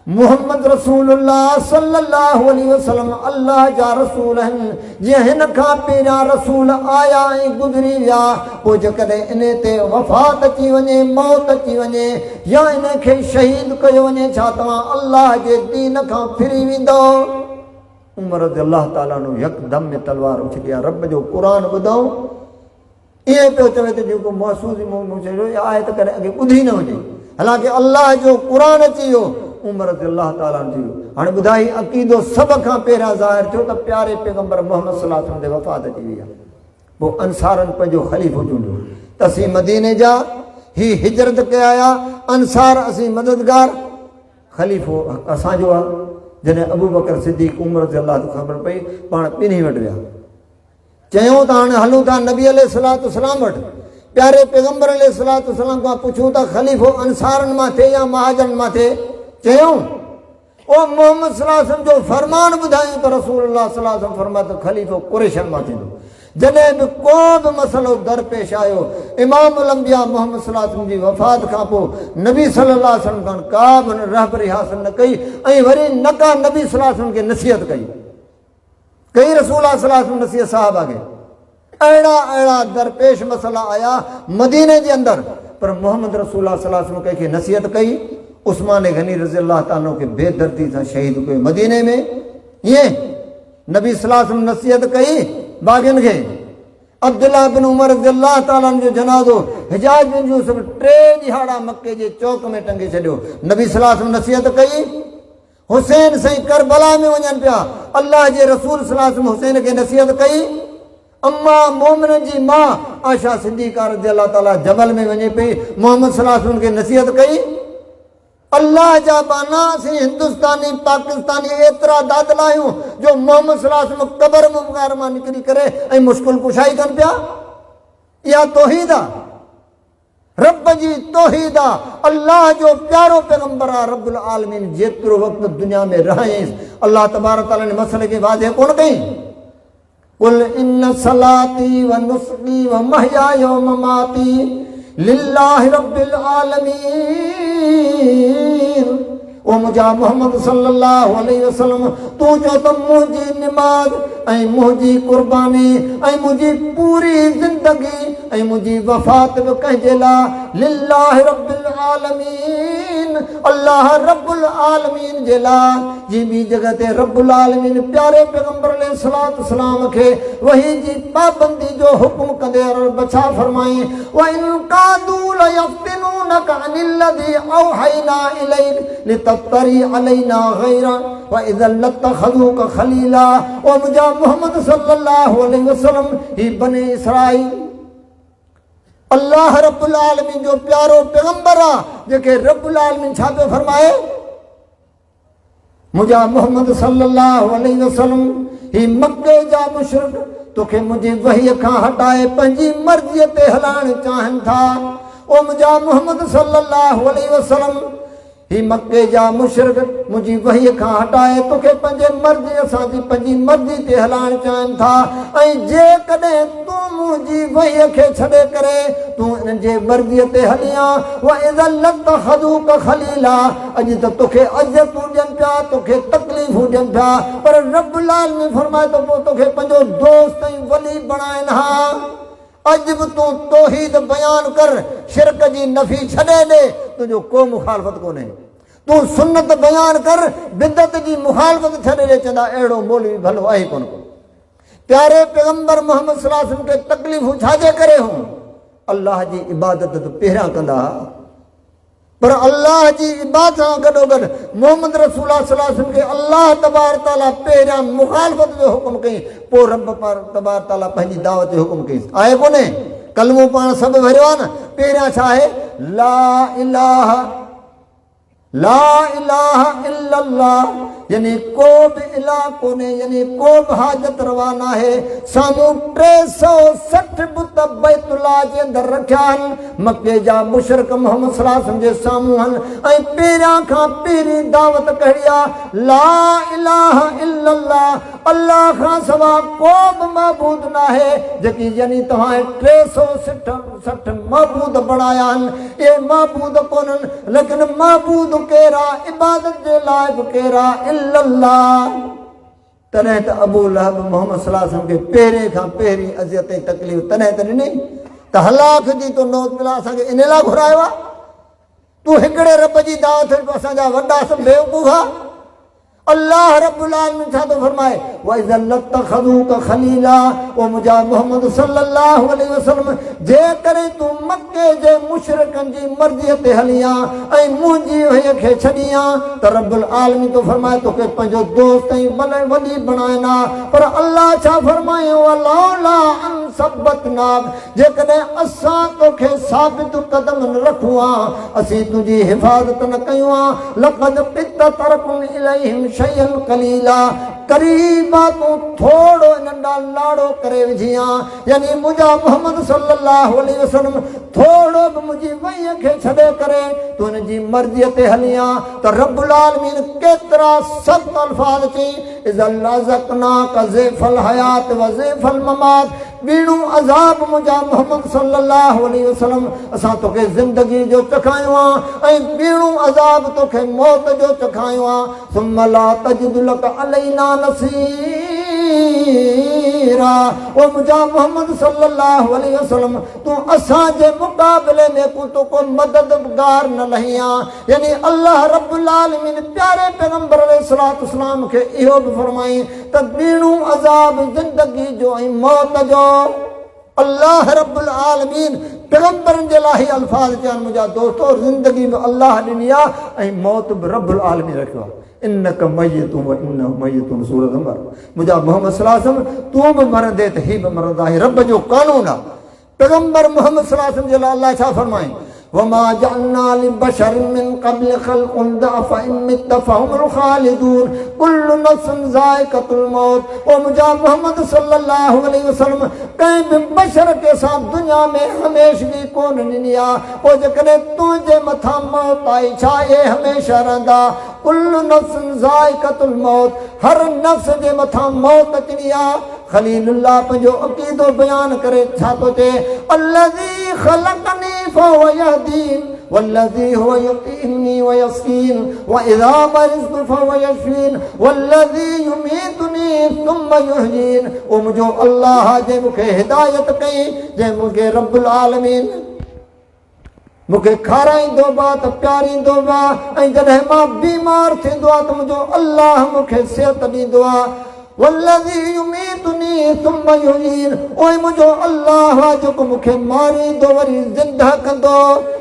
मुहम्मद रसूलुल्लाह सल्लल्लाहु अलैहि वसल्लम अल्लाह जा रसूल आहिनि। जीअं हिन खां पहिरियां रसूल आया ऐं गुज़री विया, पोइ जेकॾहिं इन ते वफ़ात अची वञे, मौत अची वञे या इन खे शहीद कयो वञे, छा तव्हां अल्लाह जे दीन खां फिरी वेंदो? उमर रज़ियल्लाहु ताला अन्हु यकदम में तलवार उछली आहे। रब जो क़ुरान ॿुधऊं ईअं पियो चवे त जेको महसूस आहे त कॾहिं अॻे ॿुधी न हुजे। हालांकि अल्लाह जो क़ुरान अची वियो, उमर रज़ियल्लाहु ताला थी वियो। हाणे ॿुधाई अक़ीदो सभ खां पहिरियां ज़ाहिर थियो त प्यारे पैगंबर मोहम्मद सल्लल्लाहु अलैहि वसल्लम ते वफ़ात अची वई आहे। पोइ अंसारनि पंहिंजो ख़लीफ़ो चूंडियो त असीं मदीने जा, ही हिजरत कया आया अंसार, असीं मददगार, ख़लीफ़ो असांजो आहे। जॾहिं अबू बकर सिद्दीक़ उमर रज़ियल्लाहु ताला ख़बर पई, पाण ॿिन्ही वटि विया, चयूं त हाणे हलूं था नबी अलैहिस्सलातु वस्सलाम वटि, प्यारे पैगंबर अलैहिस्सलातु वस्सलाम खां पुछूं था ख़लीफ़ो अंसारनि मां थिए या महाजरनि मां थिए। चयूं ओ मोहम्मद सल्लल्लाहु अलैहि वसल्लम जो फरमान ॿुधायूं त रसूलुल्लाह सल्लल्लाहु अलैहि वसल्लम फरमायो त ख़लीफ़ो कुरैशनि मां थींदो। जॾहिं बि को बि मसइलो दरपेश आयो, इमामुल अंबिया मोहम्मद सल्लल्लाहु अलैहि वसल्लम जी वफ़ात खां पोइ नबी सल्लल्लाहु अलैहि वसल्लम खां का बि रहबरी हासिल न कई ऐं वरी न का नबी सल्लल्लाहु अलैहि वसल्लम खे नसीहत कई रसूल सल्लल्लाहु अलैहि वसल्लम नसीहत साहबा खे। अहिड़ा दरपेश मसइला आया मदीने जे अंदरि, पर मोहम्मद रसूल सल्लल्लाहु अलैहि वसल्लम कंहिंखे नसीहत कई। उस्मान गनी रज़ियल्लाहु ताला खे बेदर्दी सां शहीद कयो मदीने में। ईअं नबी सल्लल्लाहु अलैहि वसल्लम नसीहत कई बाग़ियुनि खे। अब्दुल्लाह बिन उमर रज़ियल्लाहु ताला जो जनाज़ो हिजाज बिन यूसुफ 3 ॾिहाड़ा मके जे चौक में टंगे छॾियो। नबी सल्लल्लाहु अलैहि वसल्लम नसीहत कई। हुसैन साईं करबला में वञनि पिया, अल्लाह जे रसूल सल्लल्लाहु अलैहि वसल्लम हुसैन खे नसीहत कई। अम्मा मोमिननि जी मां आयशा सिद्दीक़ा रज़ियल्लाहु ताला जबल में वञे पई, मोहम्मद सल्लल्लाहु अलैहि वसल्लम खे नसीहत कई। अल्लाह जा बाना असीं हिंदुस्तानी पाकिस्तानी एतिरा दादल आहियूं जो मोहम्मद सल्लल्लाहु अलैहि वसल्लम क़बर मुबारक मां निकिरी करे ऐं मुश्किल कुशाई कनि पिया। इहा तौहीद आहे, रब जी तौहीद आहे। अल्लाह जो प्यारो पैगंबर आहे रब्बुल आलमीन। जेतिरो वक़्तु दुनिया में रहियसि, अल्लाह तबारक तआला ने मसइले खे वाज़िह कोन कई। कुल इन सलाती व नुस्की व महयाय व ममाती लिल्लाहि रब्बिल आलमीन। ओ मुंहिंजा मोहम्मद सल्लल्लाहु अलैहि वसल्लम, तूं चओ त मुंहिंजी निमाज़ ऐं मुंहिंजी कुर्बानी ऐं मुंहिंजी पूरी ज़िंदगी ऐं मुंहिंजी वफ़ात बि कंहिंजे लाइ लिल्लाहि रब्बिल आलमीन, अल्लाह रब्बुल आलमीन जे लाइ। जी ॿी जॻह ते रब्बुल आलमीन प्यारे पैगंबर अलैहिस्सलातु वस्सलाम खे वही जी पाबंदी जो हुकुम कंदे रब छा फरमाई, व इन कादू लयफ्तिनूनक अनिल्लज़ी औहैना इलैक लितफ्तरी अलैना गैरा व इज़न लत्तखज़ूक खलीला। ओ मुंहिंजा मोहम्मद सल्लल्लाहु अलैहि वसल्लम, ही बनी इसराईल अल्लाह रब्बुल आलमीन जो प्यारो पैगंबर आहे, जेके रब्बुल आलमीन छा पियो फरमाए, मुंहिंजा मोहम्मद सल्लल्लाहु अलैहि वसल्लम, ही मके जा मुशरिक तोखे मुंहिंजी वहीअ खां हटाए पंहिंजी मर्ज़ीअ ते हलाइण चाहिनि था। ओ मुंहिंजा मोहम्मद सल्लल्लाहु अलैहि वसल्लम, ही मके जा मुशरिक मुंहिंजी वहीअ खां हटाए तोखे पंहिंजे मर्ज़ीअ सां पंहिंजी मर्ज़ी ते हलाइण चाहिनि था। ऐं जेकॾहिं तूं मुंहिंजी वहीअ खे छॾे करे तूं इन्हनि जे मर्ज़ीअ ते हलियां, व इज़न लत्तखज़ूक खलीला, अॼु त तोखे अज़तूं ॾियनि पिया, तोखे तकलीफ़ूं ॾियनि पिया, पर रब्बुल आलमीन फरमाए थो पोइ तोखे पंहिंजो दोस्त ऐं वली बणाइनि हा। अॼु बि तूं तौहीद बयान कर, शिरक जी नफ़ी छॾे ॾे, तुंहिंजो को मुखालफ़त कोन्हे। तूं सुन्नत बयान कर, बिदत जी मुखालफ़त छॾे ॾे, चवंदा अहिड़ो मौलवी भलो आहे कोन को। प्यारे पैगंबर मोहम्मद सल्लल्लाहु अलैहि वसल्लम खे तकलीफ़ूं छाजे करे हूं? अल्लाह जी इबादत त पहिरियां कंदा, पर अल्लाह जी इबादत सां गॾोगॾु मोहम्मद रसूलुल्लाह सल्लल्लाहु अलैहि वसल्लम खे अल्लाह तबारक तआला पहिरियां मुखालफ़त जो हुकुम कई, पोइ रब तबारक तआला पंहिंजी दावत जो हुकुम कई। आहे कोन्हे कलमो पाण सभु भरियो आहे न। पहिरियां छा आहे, ला इलाहा इल्लल्लाह यानी को भी इलाको ने यानी को भी हाजत रवाना है सामू 360 बुत बैतुल्लाह जे अंदर रखिया आहिनि मके जा मुशरिक मोहम्मद सल्लल्लाहु अलैहि वसल्लम जे साम्हूं आहिनि ऐं पहिरियां खां पहिरीं दावत कहिड़ी आहे ला इलाहा इल्लल्लाह अल्लाह खां सवा को बि महबूद न आहे जेकी यानी तव्हां 360 महबूद बणाया आहिनि इहे महबूद कोन्हनि लेकिन महबूद केरु आहे इबादत जे लाइ बि केरु आहे इल्लल्लाह तॾहिं त अबू लहब मोहम्मद सल्लल्लाहु अलैहि वसल्लम खे पहिरें खां पहिरीं अज़ियत ऐं तकलीफ़ तॾहिं त ॾिनी त हलाक जी तो नौत मिला असांखे इन लाइ घुरायो आहे तूं हिकिड़े रब जी दावत असांजा वॾा सभु बेवकूफ़ आहे अल्लाह रब्बुल आलमीन छा थो फरमाए वइज़ा लतखज़ूका खलीला ओ मुंहिंजा मोहम्मद सल्लल्लाहु अलैहि वसल्लम जेकॾहिं तूं मके जे मुशरिकनि जी मर्ज़ीअ ते हली आहे ऐं मुंहिंजी हुईअ खे छॾी आहे त रब्बुल आलमीन थो फरमाए तोखे पंहिंजो दोस्त ऐं वॾी बणाइना पर अल्लाह छा फरमायो लौला अन सबतनाक जेकॾहिं असां तोखे साबित क़दम न रखूं आहे असीं तुंहिंजी हिफ़ाज़त न कयूं आहे लक़द कित तरकुन इलैहिम शयन कलीला करीबा तूं थोड़ो नंढा लाड़ो करे विझी आहे यानी मुंहिंजा मोहम्मद सल्लल्लाहु अलैहि वसल्लम थोड़ो बि मुंहिंजी वईअ खे छॾे करे तूं हुनजी मर्ज़ीअ ते हली आहे त रब्बुल आलमीन केतिरा सख़्त अल्फाज़ चई इज़ा लज़क़नाका ज़ैफ़ल हयात व ज़ैफ़ल ममात ॿीणो अज़ाब मुंहिंजा मोहम्मद सल्लल्लाहु अलैहि वसल्लम असां तोखे ज़िंदगी जो चखायो आहे ऐं ॿीणो अज़ाब तोखे मौत जो चखायो आहे सुम्मा ला तजिदु लक अलैना नसीरा ओ मुंहिंजा मोहम्मद सल्लल्लाहु अलैहि वसल्लम तूं असांजे मुक़ाबले में को मददगार न लही आहे यानी अल्लाह रब्बुल आलमीन प्यारे पैगंबर अलैहिस्सलातु वस्सलाम खे इहो बि फरमाई त ॿीणो अज़ाब ज़िंदगी जो ऐं मौत जो अल्लाह रब्बुल आलमीन पैगंबरनि जे लाइ अल्फाज़ चवनि मुंहिंजा दोस्तो ज़िंदगी में अल्लाह ॾिनी आहे ऐं मौत बि रब्बुल आलमीन रखियो आहे इन्नक मय्यतुन व इन्नहु मय्यतुन सूरत अंबर मुंहिंजा मोहम्मद सल्लल्लाहु अलैहि वसल्लम तूं बि मरंदे त ही बि मरंदा ही रब जो कानून आहे पैगंबर मोहम्मद सल्लल्लाहु अलैहि वसल्लम जे लाइ अल्लाह छा फरमाई वमा जअलना लिबशरिन मिन क़ब्ल ख़ल्क़ुन फ़ इन मित फ़हुमुल ख़ालिदून कुल्लु नफ्सिन ज़ाइक़तुल मौत ओ मुंहिंजा मोहम्मद सल्लल्लाहु अलैहि वसल्लम कंहिं बि बशर के सां दुनिया में हमेशगी कोन ॾिनी आहे पोइ जेकॾहिं तुंहिंजे मथां मौत आई छा इहे हमेशह रहंदा कुल्लु नफ्सिन ज़ाइक़तुल मौत हर नफ्स जे मथां मौत अचणी आहे खलीलुल्लाह पंहिंजो अक़ीदो बयान करे छा थो चए अल्लज़ी ख़लक़नी फ़हुव यहदीन वल्लज़ी हुव युतीनी व यस्कीन व इज़ा मरिज़्तु फ़हुव यशफ़ीन वल्लज़ी युमीतुनी सुम्मा युहयीन ओ मुंहिंजो अल्लाह जे मूंखे हिदायत कई जे मूंखे रब्बुल आलमीन मूंखे खाराईंदो बा त प्यारींदो बा ऐं जॾहिं मां बीमार थींदो आहे त मुंहिंजो अल्लाह मूंखे सिहत ॾींदो आहे वल्लज़ी युमीतुनी सुम्मा युहयीन ओए मुंहिंजो अल्लाह आहे जेको मूंखे मारींदो वरी ज़िंदा कंदो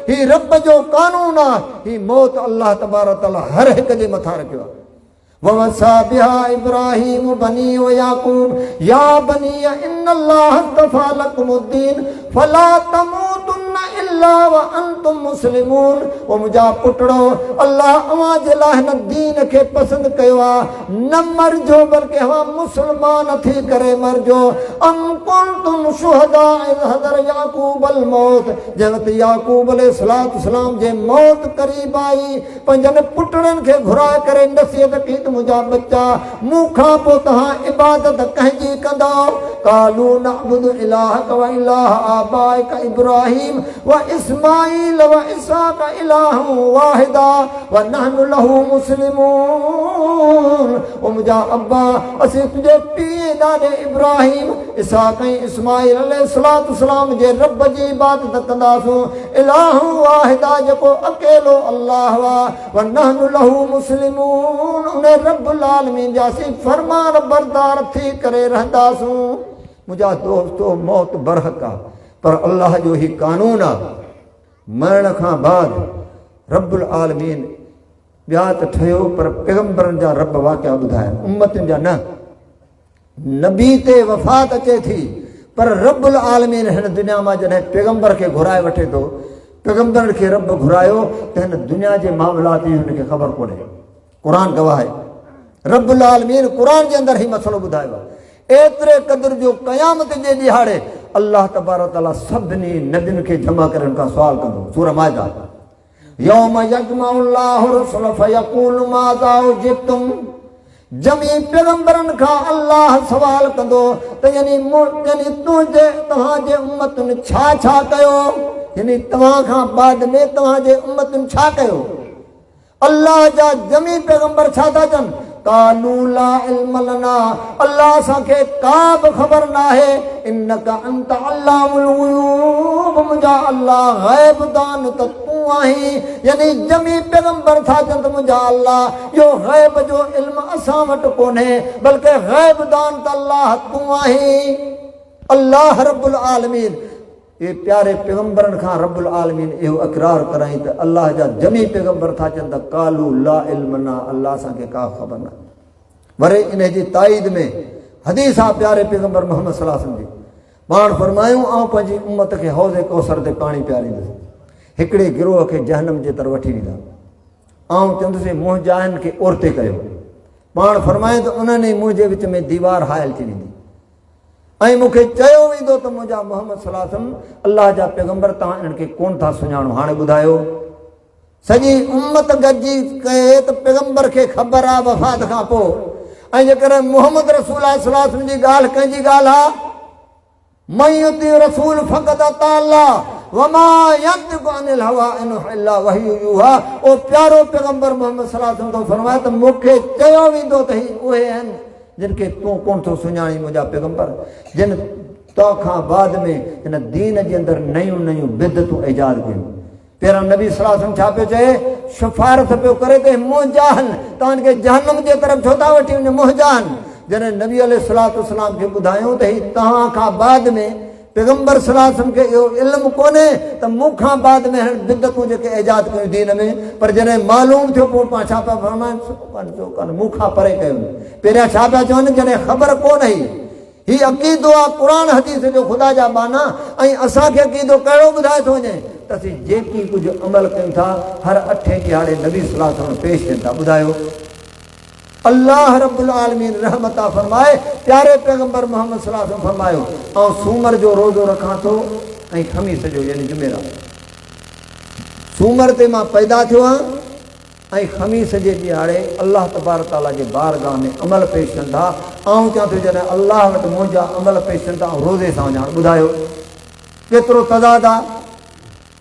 ही रब जो कानून आहे ही मौत अल्लाह तबारक तआला हर हिक जे मथां रखियो आहे ववसा बिहा इब्राहीम बनी व याकूब या बनी इन्नल्लाह अस्तफ़ा लकुमुद्दीन फला तमूतुन्ना इल्ला व अंतुम मुस्लिमून ओ मुंहिंजा पुटड़ो अल्लाह अवां जे लाइ हिन दीन खे पसंदि कयो आहे न मरिजो बल्कि अवां मुस्लमान थी करे मरिजो अम कुंतुम शुहदा इज़ हज़र याकूबल मौत जंहिं याकूब अलैहिस्सलातु वस्सलाम जे मौत क़रीब आई पंहिंजनि पुटड़नि खे घुराए करे नसीहत कई मुंहिंजा बच्चा मूंखां पोइ तव्हां इबादत कंहिंजी कंदा कालू नअबुदु इलाहक व इलाह आबाइक इब्राहीम व इस्माईल व इसहाक इलाहन वाहिदा व नहनु लहू मुस्लिमून ओ मुंहिंजा अब्बा असीं तुंहिंजे पीउ ॾाॾे इब्राहीम इसहाक ऐं इस्माईल अलैहिस्सलातु वस्सलाम जे रब जी इबादत कंदासूं इलाहन वाहिदा जेको अकेलो अल्लाह आहे व नहनु लहू मुस्लिमून रब्बुल आलमीन जासी फरमान बरदार थी करे रहंदासूं मुंहिंजा दोस्तो मौत बरहक आहे पर अल्लाह जो ही कानून आहे मरण खां बाद रब्बुल आलमीन ॿिया त ठहियो पर पैगंबरनि जा रब वाक़िया ॿुधाया उम्मतुनि जा न नबी ते वफ़ात अचे थी पर रब्बुल आलमीन हिन दुनिया मां जॾहिं पैगंबर खे घुराए वठे थो पैगंबर खे रब घुरायो त हिन दुनिया जे मामलात जी हुनखे ख़बर कोन्हे क़ुरान गवाह आहे रब्बुल आलमीन कुरान जे अंदर ही मसलो ॿुधायो आहे। एतिरे क़दुर जो क़यामत जे ॾिहाड़े अल्लाह तबारक तआला सभिनी नबियुनि खे जमा करे उनखां सुवाल कंदो। सूरह माइदा यौम यजमउल्लाहु रुसुल फयक़ूलु माज़ा उजिबतुम, जमी पैगंबरनि खां अल्लाह सवाल कंदो त यानी तव्हांजे उम्मतुनि छा छा कयो, यानी तव्हां खां बाद में तव्हांजे उम्मतुनि छा कयो। अल्लाह जा जमी पैगंबर छा था चवनि, कालू ला इल्म लना, अल्लाह असांखे का बि ख़बर न आहे, इन्नका अंत अल्लामुल ग़ुयूब, मुंहिंजा अल्लाह ग़ैब दान त तूं आहीं। यानी जमी पैगंबर था चवनि त मुंहिंजा अल्लाह इहो ग़ैब जो इल्म असां वटि कोन्हे, बल्कि ग़ैब दान त अल्लाह तूं आहीं। अल्लाह रब्बुल आलमीन ये प्यारे पैगंबरनि खां रब्बुल आलमीन इहो इक़रार कराई त अल्लाह जा जमी पैगंबर था चवनि त कालू ला इल्म लना, अल्लाह असांखे का ख़बर न। वरी इन जी ताईद में हदीस आहे प्यारे पैगंबर मोहम्मद सल्लल्लाहु अलैहि वसल्लम जी। पाण फरमायूं ऐं पंहिंजी उम्मत खे हौज़े कौसर ते पाणी पियारींदुसि, हिकिड़े गिरोह खे जहन्नम जे तरफ़ वठी वेंदा, ऐं चवंदुसि मुंहुं जाहिन खे औरते कयो। पाण फरमाए त उन्हनि मुंहिंजे विच में दीवार हायल थी वेंदी ऐं मूंखे चयो वेंदो त मुंहिंजा मोहम्मद सल्लल्लाहु अलैहि वसल्लम अल्लाह जा पैगंबर तव्हां इन्हनि खे कोन था सुञाणो, हाणे ॿुधायो। सॼी उम्मत गॾिजी कहे त पैगंबर खे ख़बर आहे वफ़ात खां पोइ, ऐं जेकर मोहम्मद रसूल सल्लल्लाहु अलैहि वसल्लम जी ॻाल्हि कंहिंजी ॻाल्हि आहे, मन युती रसूल फ़क़द अता अल्लाह वमा यंतिक़ु अनिल हवा इन हुवा इल्ला वहयु यूहा। ओ प्यारो पैगंबर मोहम्मद सल्लल्लाहु अलैहि वसल्लम फरमाए त मूंखे चयो वेंदो त ही उहे आहिनि जिनखे तूं कोन थो सुञाणी, मुंहिंजा पैगंबर जिन तोखां बाद में हिन दीन जे अंदरि नयूं नयूं बिदतूं ईजाद कयूं। पहिरां नबी सल्लल्लाहु अलैहि वसल्लम छा पियो चए, सिफ़ारिश पियो करे त मुंहजान तव्हांखे जहन्नम जे तरफ़ छो था वठी वञे, मुंहजान। जॾहिं नबी अलैहिस्सलातु वस्सलाम खे ॿुधायूं त ही तव्हां खां बाद में पैगंबर सल्लल्लाहु अलैहि वसल्लम खे इहो इल्मु कोन्हे त मूंखां बाद में हाणे बिदतूं जेके ईजाद कयूं दीन में, पर जॾहिं मालूम थियो पोइ पाण छा पिया फरमाइनि, छो कान मूंखां परे कयो। पहिरियां छा पिया चवनि, जॾहिं ख़बर कोन हुई ही अक़ीदो आहे क़ुरान हदीस जो ख़ुदा जा बाना, ऐं असांखे अक़ीदो कहिड़ो ॿुधाए थो वञे त असीं जेकी कुझु अमल कयूं था हर 8 ॾिहाड़े नबी सल्लल्लाहु अलैहि वसल्लम पेश थियनि था। ॿुधायो अल्लाह रब्बुल आलमीन रहमत फरमाए, प्यारे पैगंबर मोहम्मद सल्लल्लाहु अलैहि वसल्लम फरमायो ऐं सूमर जो रोज़ो रखां थो ऐं ख़मीस जो यानी जुमेरात, सूमर ते मां पैदा थियो आहियां ऐं ख़मीस जे ॾिहाड़े अल्लाह तबारक तआला जे बारगाह में अमल पेश कनि था, ऐं चवां थो जॾहिं अल्लाह वटि मुंहिंजा अमल पेश कनि था ऐं रोज़े सां वञा। ॿुधायो केतिरो तज़ाद आहे।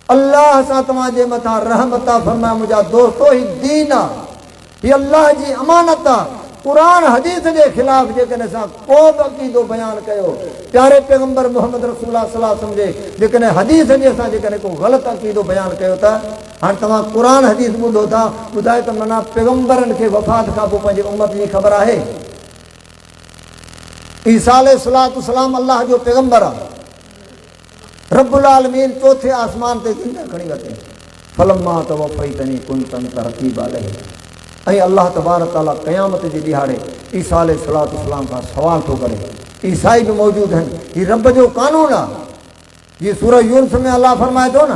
अल्लाह सां तव्हांजे मथां रहमत फरमाए, मुंहिंजा दोस्तो ही दीन आहे, ही अल्लाह जी अमानत आहे। क़ुरान हदीस जे ख़िलाफ़ जेकॾहिं असां को बि अक़ीदो बयानु कयो, प्यारे पैगंबर मोहम्मद रसूल सल्लल्लाहु अलैहि वसल्लम जे जेकॾहिं हदीस जे असां जेकॾहिं को ग़लति अक़ीदो बयानु कयो त हाणे तव्हां क़ुरान हदीस ॿुधो था, ॿुधायो त माना पैगंबरनि खे वफ़ात खां पोइ पंहिंजे उम्मत जी ख़बर आहे। ईसा अलैहिस्सलातु वस्सलाम अल्लाह जो पैगंबर आहे, रब्बुल आलमीन चौथे आसमान ते ज़िंदा खणी वरितईं, फलम्मा तवफ़ैतनी कुंत अंत रक़ीब अलैहि। ऐं अल्लाह तबारक तआला क़यामत जे ॾिहाड़े ईसा अलैहिस्सलातु वस्सलाम खां सवाल थो करे। ईसाई बि मौजूदु आहिनि, हीउ रब जो कानून आहे। जीअं सूरह यूनुस में अल्लाह फरमाए थो न,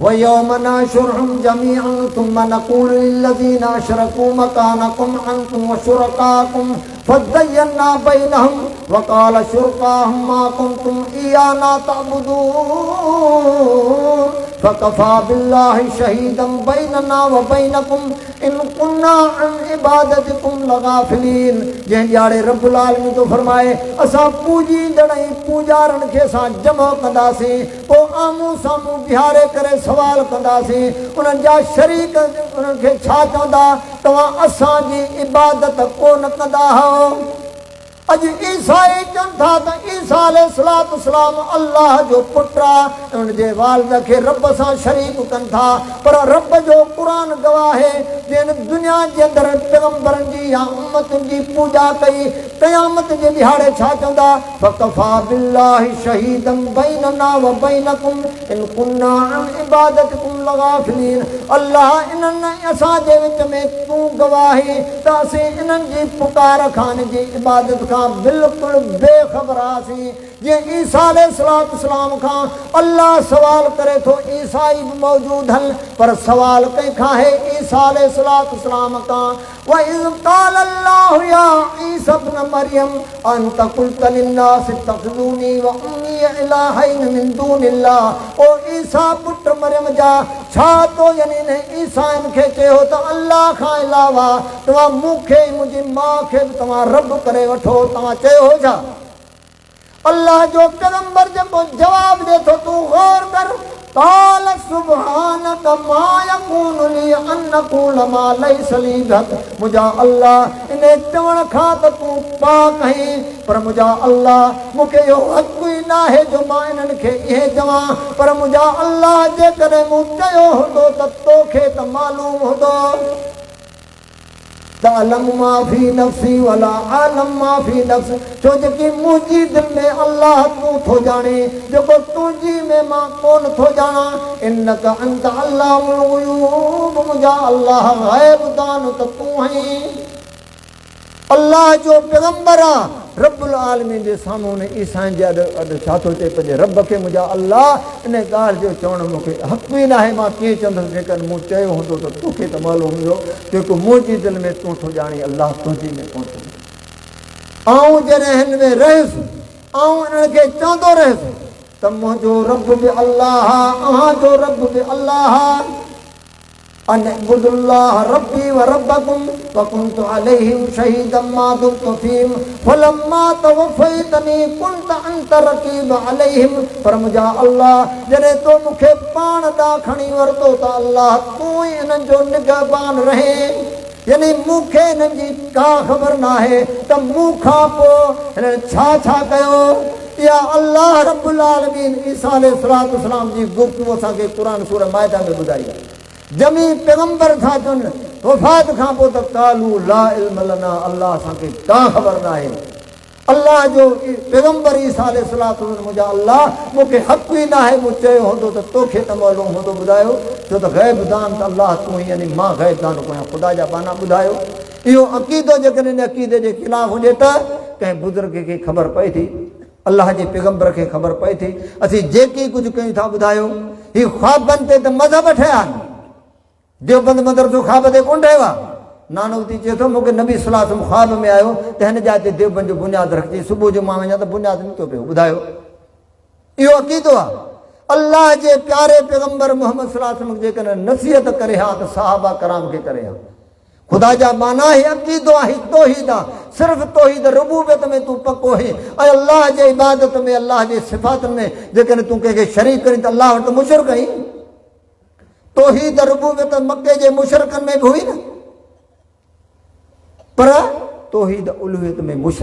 वयौम नहशुरुहुम जमीअन थुम्मा नक़ूलु लिल्लज़ीना अशरकू मकानकुम अंतुम वशुरकाकुम फज़य्यना बैनहुम वक़ाल शुरकाहुम मा कुंतुम इय्याना तअबुदून फ़कफ़ा बिल्लाहि शहीदन बैनना व बैनकुम इन कुन्ना अन इबादतिकुम लगाफ़िलीन। जंहिं ॾियारे रब्बुल आलमीन तो फरमाए असां पूजींदड़ ऐं पूजारनि खे असां जमा कंदासीं, पोइ आम्हूं साम्हूं बीहारे करे सवाल कंदासीं, उन्हनि जा शरीक उन्हनि खे छा चवंदा, तव्हां असांजी इबादत कोन कंदा हुओ। अॼु ईसाई चवनि था त ईसा अलैहिस्सलातु वस्सलाम अल्लाह जो पुटु आहे, उनजे वालिद खे रब सां शरीक कनि था, पर रब जो क़ुरान गवाह आहे जिन दुनिया जे अंदरि पैगंबरनि जी या उम्मतुनि जी पूॼा कई, क़यामत जे ॾिहाड़े छा चवंदा, फ़कफ़ा बिल्लाहि शहीदन बैनना व बैनकुम इन कुन्ना अन इबादतिकुम लगाफ़िलीन। अल्लाह इन्हनि असांजे विच में तूं गवाही त असीं इन्हनि जी पुकार खां जी इबादत खां बिल्कुलु बेख़बर आसीं। जे ईसा अलैहिस्सलाम खां अल्लाह सवाल करे थो, ईसा ई मौजूद हल, पर सवाल कंहिंखां है? ईसा अलैहिस्सलाम खां। व इज़ क़ाल अल्लाहु या ईसा इब्न मरियम अंत क़ुल्त लिन्नास इत्तख़िज़ूनी व उम्मी इलाहैन मिन दूनिल्लाह। ओ ईसा पुट मरियम जा, छा तो यानी ने ईसाइन खे चयो त अल्लाह खां अलावा तव्हां मूंखे मुंहिंजी मां खे बि तव्हां रब करे वठो, तव्हां चयो हो छा? अल्लाह जो पैगंबर जेको जवाब दे थो, तूं गौर कर। क़ाल सुब्हानक मा यकूनु ली अन अक़ूल मा लैसा ली बिहक़। मुंहिंजा अल्लाह इन चवण खां त तूं पाक आहीं, पर मुंहिंजा अल्लाह मूंखे इहो हक़ ई न आहे जो मां इन्हनि खे इहे चवां। पर मुंहिंजा अल्लाह जेकॾहिं मूं चयो हूंदो त तोखे त मालूम हूंदो। तालम माफ़ी नफ़्सी वला आलम माफ़ी नफ़्स। छो जेकी मुंहिंजी दिलि में अल्लाह तूं थो ॼाणे, जेको तुंहिंजी में मां कोन थो ॼाणा। इन्नक अंत अल्लाहुल ग़ुयूब। मुंहिंजा अल्लाह ग़ैब दान त तूं आहीं। अल्लाह जो पैगंबर आहे, रब्बुल आलमीन जे साम्हूं ईसाइन जे अॾु छा थो चए पंहिंजे रब खे? मुंहिंजा अल्लाह इन ॻाल्हि जो चवणु मूंखे हक़ ई न आहे। मां कीअं चवंदुसि जेकॾहिं मूं चयो हूंदो त तोखे त मालूम हुयो, जेको मुंहिंजी दिलि में तूं थो ॼाणी, अल्लाह तुंहिंजी में कोन थो ॼाणे। आऊं जॾहिं हिन में रहियुसि, आऊं इन्हनि खे चवंदो रहियुसि त मुंहिंजो रब बि अल्लाह आहे, अव्हांजो रब बि अल्लाह आहे। अन इब्दुल्लाह रब्बी व रब्बकुम व कुन्तु अलैहिम शहीदम मा दुमतु फीहिम फलम्मा तवफ़ैतनी कुन्त अंत रक़ीब अलैहिम। पर मुंहिंजा अल्लाह जॾहिं तो मूंखे पाण ॾांहुं खणी वरितो त अल्लाह तूं ई इन्हनि जो निगहबान रहे। यानी मूंखे हिननि जी का ख़बर न आहे त मूं खां पोइ हिननि छा छा कयो। या अल्लाह रब्बुल आलमीन ईसा अलैहिस्सलाम जी गुफ़्तगू असांखे क़ुरान सूरह माइदा में ॿुधाई आहे। जमी पैगंबर था चवनि वफ़ात खां पोइ त क़ालू ला इल्म लना, अल्लाह असांखे का ख़बर न आहे। अल्लाह जो पैगंबर ईसा अलैहिस्सलाम, मुंहिंजा अल्लाह मूंखे हक़ ई न आहे, मूं चयो हूंदो त तोखे त मालूम हूंदो। ॿुधायो छो त ग़ैब दान त अल्लाह तूं, यानी मां ग़ैब दान कोन, ख़ुदा जा बाना ॿुधायो। इहो अक़ीदो जेकॾहिं इन अक़ीदे जे ख़िलाफ़ हुजे त कंहिं बुज़ुर्ग खे ख़बर पए थी, अल्लाह जे पैगंबर खे ख़बर पए थी। असीं जेकी कुझु कयूं था ॿुधायो, हीउ ख़्वाबनि ते त मज़हब ठहिया आहिनि। देवबंद मदरसो ख़्वाब ते कोन ठहियो आहे। नानवती चए थो मूंखे नबी सल्लल्लाहु अलैहि वसल्लम ख़्वाब में आयो त हिन जाइ ते देवबंद जो बुनियादु रखिजे, सुबुह जो मां वञा त बुनियादु निकितो पियो। ॿुधायो इहो अक़ीदो आहे। अल्लाह जे प्यारे पैगंबर मोहम्मद सल्लल्लाहु अलैहि वसल्लम जेकॾहिं नसीहत करे हा त सहाबा कराम खे करे हा। ख़ुदा जा माना ही अक़ीदो आहे, तौहीद आहे। सिर्फ़ तौहीद रुबूबियत में तूं पको आहे, ऐं अल्लाह जे इबादत में, अल्लाह जे सिफ़ातनि में जेकॾहिं तूं कंहिंखे शरीक करीं त अल्लाह वटि मुशरिक आहीं। तौहीद रुबूबियत मके जे मुशरिकनि में बि हुई न, पर तौहीद उलूहियत में मुशरिक